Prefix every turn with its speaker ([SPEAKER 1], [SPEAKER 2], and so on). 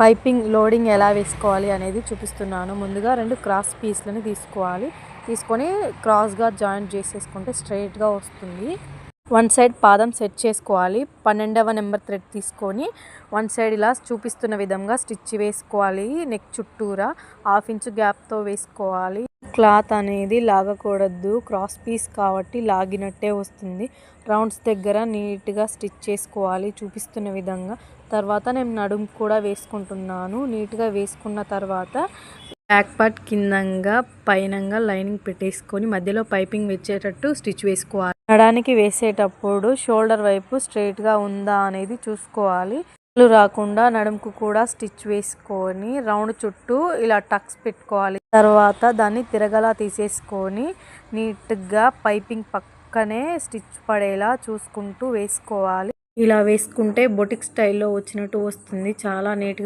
[SPEAKER 1] Piping loading ఎలా వేసుకోవాలి అనేది చూపిస్తున్నాను. ముందుగా 2 క్రాస్ పీస్లని తీసుకొని క్రాస్గా జాయింట్ చేసేసుకుంటే స్ట్రైట్గా వస్తుంది. వన్ సైడ్ పాదం సెట్ చేసుకోవాలి. 12వ నెంబర్ థ్రెడ్ తీసుకొని వన్ సైడ్ ఇలా చూపిస్తున్న విధంగా స్టిచ్ వేసుకోవాలి. నెక్ చుట్టూరా 1/2 ఇంచ్ గ్యాప్తో వేసుకోవాలి. క్లాత్ అనేది లాగకూడదు, క్రాస్ పీస్ కాబట్టి లాగినట్టే వస్తుంది. రౌండ్స్ దగ్గర నీట్గా స్టిచ్ చేసుకోవాలి చూపిస్తున్న విధంగా. తర్వాత నేను నడుము కూడా వేసుకుంటున్నాను. నీట్గా వేసుకున్న తర్వాత బ్యాక్ పార్ట్ కిందంగా పైనంగా లైనింగ్ పెట్టేసుకొని మధ్యలో పైపింగ్ వచ్చేటట్టు స్టిచ్ వేసుకోవాలి. నడానికి వేసేటప్పుడు షోల్డర్ వైపు స్ట్రైట్గా ఉందా అనేది చూసుకోవాలి. రాకుండా నడుముకు కూడా స్టిచ్ వేసుకొని రౌండ్ చుట్టూ ఇలా టక్స్ పెట్టుకోవాలి. తర్వాత దాన్ని తిరగలా తీసేసుకొని నీట్గా పైపింగ్ పక్కనే స్టిచ్ పడేలా చూసుకుంటూ వేసుకోవాలి. ఇలా వేసుకుంటే బొటిక్ స్టైల్లో వచ్చినట్టు వస్తుంది. చాలా నీట్గా